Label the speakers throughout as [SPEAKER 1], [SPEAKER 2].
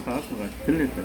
[SPEAKER 1] 가스가 들렸다.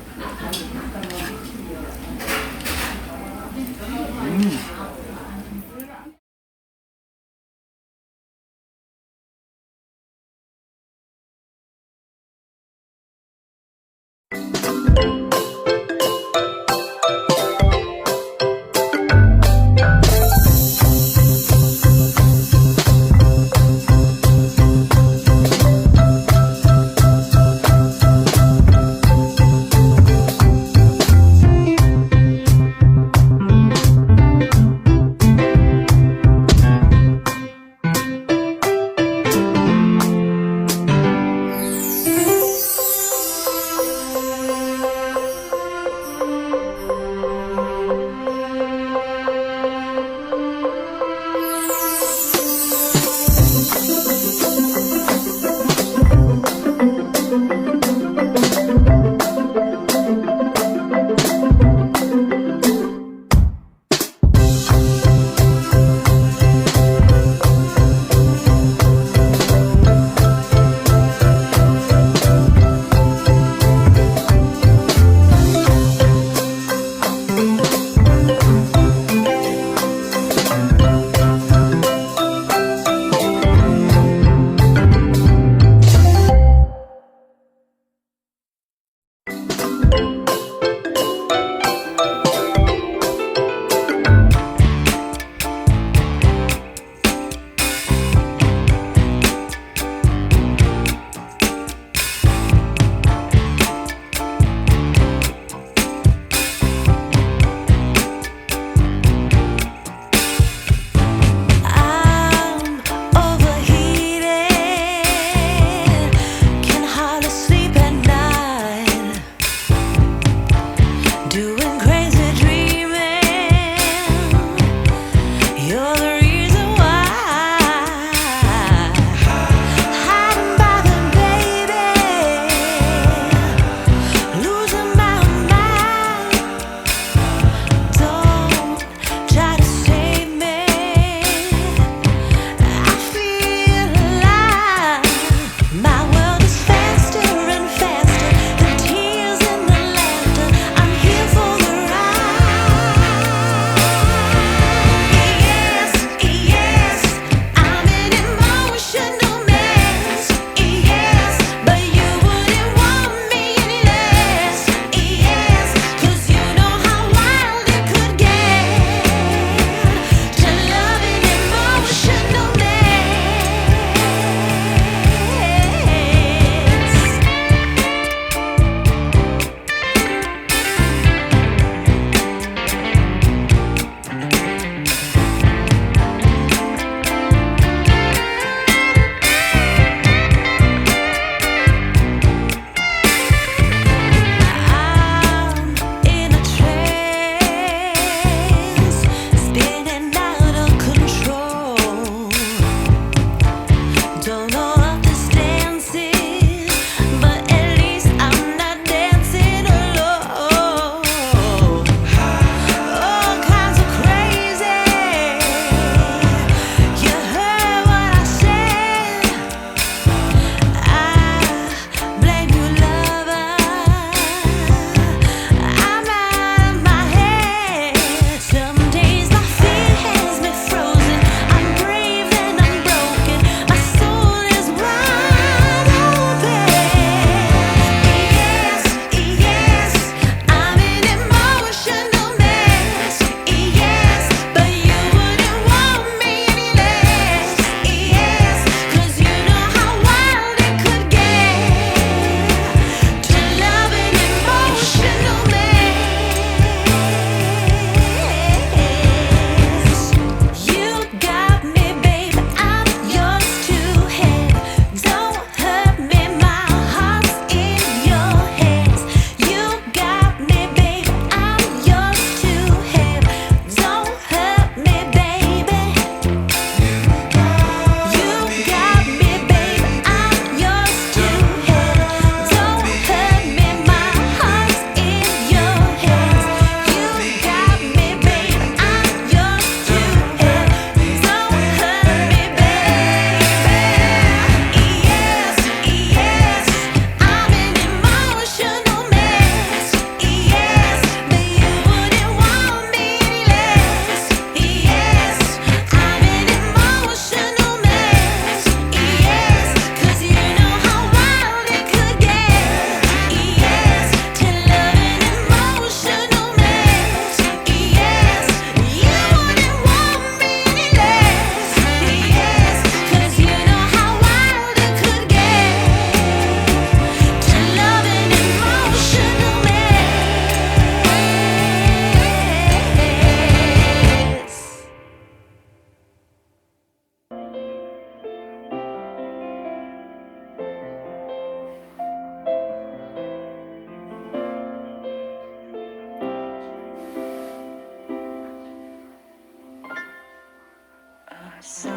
[SPEAKER 1] Sa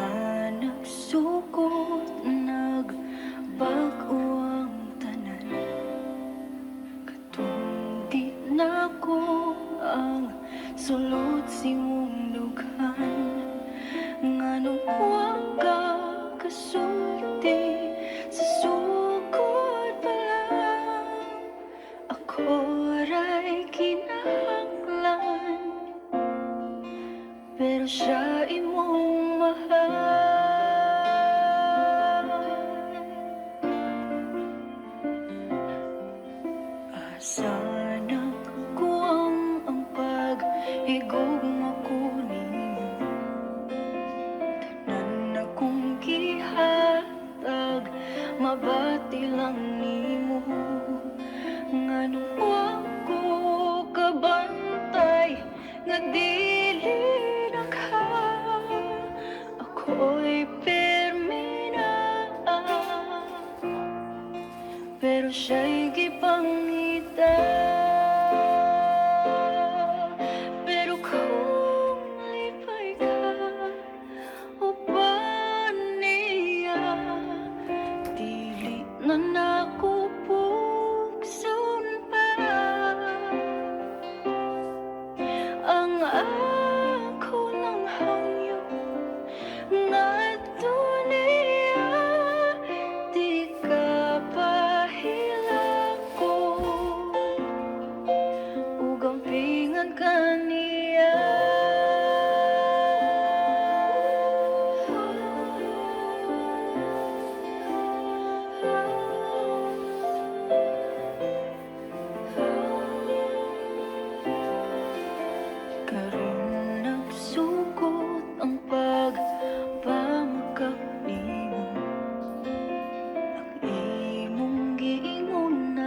[SPEAKER 1] nagsugod, nagbago ang tanan. Katong di na ko ang sulod simong dughan. Nganong wa ka kasulti sa sugod pa lang. Ako ray kinahanglan, pero siya imong mahal. Asa nagkuwang ang pag-igugma ko nimo. Tanan akong gihatag, mabati lang nimo. Nganong wa ko kabantay, nga dili ako'y pirmi na, pero siya'y gipangita. Pero kung lipay ka o ba niya, dili na nako pugson pa. Ang ako lang hangyo ngadto niya, di ka pahilako, ug ampingan ka niya. Karon nagsugod ang pagpamakap nimo. Ang imong giingon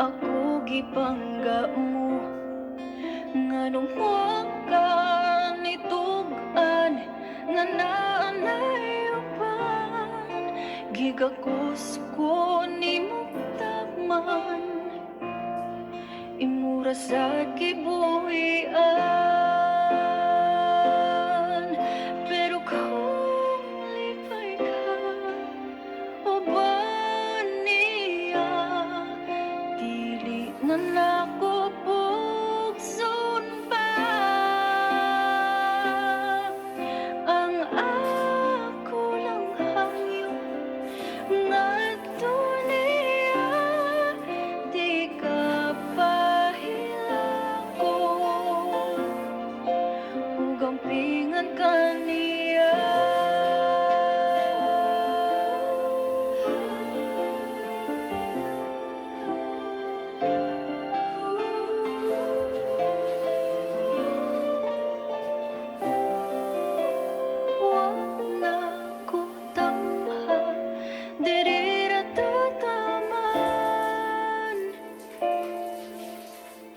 [SPEAKER 1] ako gipangga mo. Nganong wa ka nitug-an nga naanay uban. Gigakos ko nimong tagman, imura sa kibuhian. Pero kung lipay ka o ba niya, dili na nako pugson pa. Ang ako lang hangyo ngadto niya, di ka pahilako, ug ampingan ka niya. Wa na ko tamha, diri ra tataman.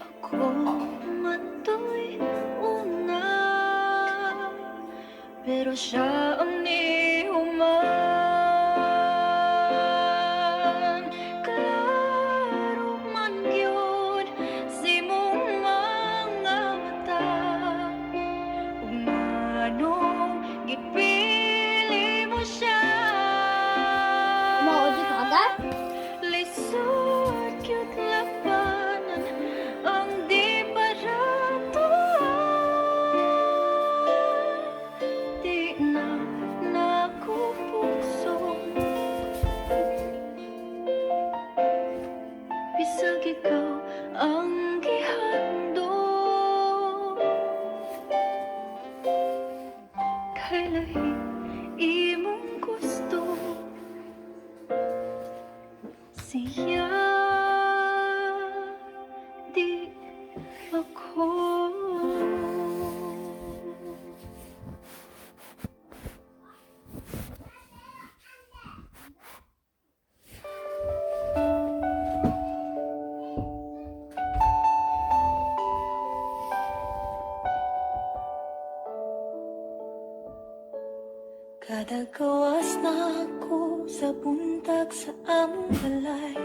[SPEAKER 1] Ako matoy una, pero siya ang nihuman. Klaro man gyud simong mga mata, ug nganong gipili mo siya.
[SPEAKER 2] Mao di ka agad?
[SPEAKER 1] Lisod gyud labanan ang di baratuan. Di na nako pugson, bisag ikaw ang gihandog. Kay lahi imong gusto, siya di ako. Kada gawas na ako sa buntag sa among balay,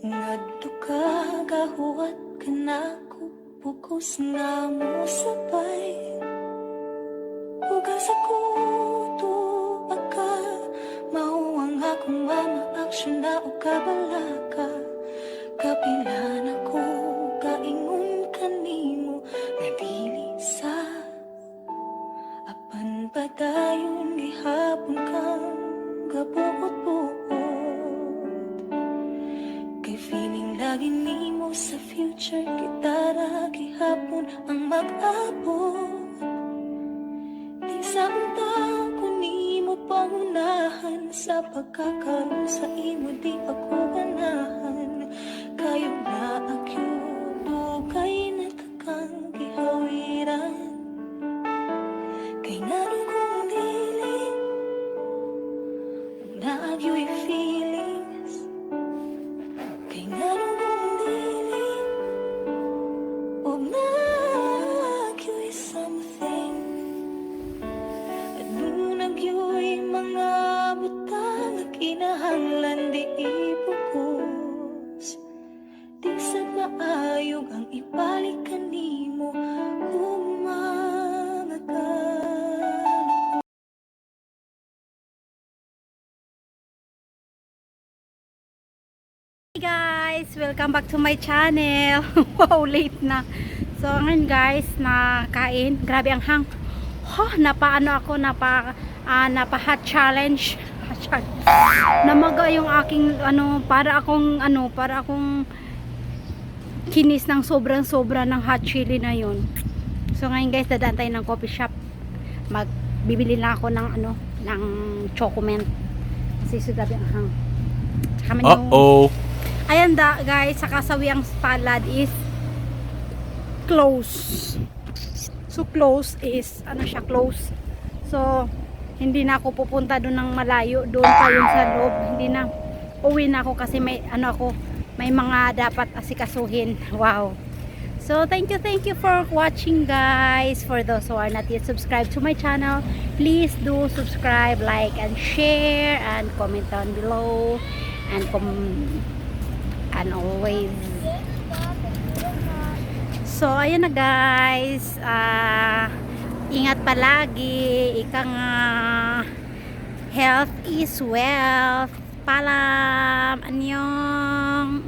[SPEAKER 1] ngadto ka gahuwat ka na ko, bukos na mo sabay. o kabalaka, kapilan ako, kaingon kanimo, nga dili sa apan padayon gihapon kang gabuot-buot. Kay feeling lagi nimo sa future, kita gihapon ang mag-abot. Di sa unta ko nimo pangunahan, sa pagkakaroon sa imo di ako ganahan. Kayo na akyudo kay natakang gihawiran. Kay ngano kung dili naagyo'y feelings. Kay ngano kung dili og naagyo'y something. Ano nagyo'y mga butang na kinahanglan di ibukos. Di sa maayog ang ibalik kanimo umangagan.
[SPEAKER 2] Hey guys! Welcome back to my channel. Wow, late na. So ngayon guys, nakain. Grabe ang hang. Napaano ako, napa hot challenge. Namaga yung aking para akong kinis ng sobrang-sobra ng hot chili na yun. So ngayon guys, dadaan tayo ng coffee shop. Magbibili lang ako ng ng chocolate. Kasi so grabe ang hang. Ayan guys, sa kasawiang palad is close. So close is close. So hindi na ako pupunta doon ng malayo, doon pa yun sa loob. Hindi na, uwi na ako kasi may may mga dapat asikasuhin. Wow. So thank you for watching guys. For those who are not yet subscribed to my channel, please do subscribe, like and share, and comment down below, and always. So ayan na guys, ingat palagi, ika nga, health is wealth. Palam, anyong.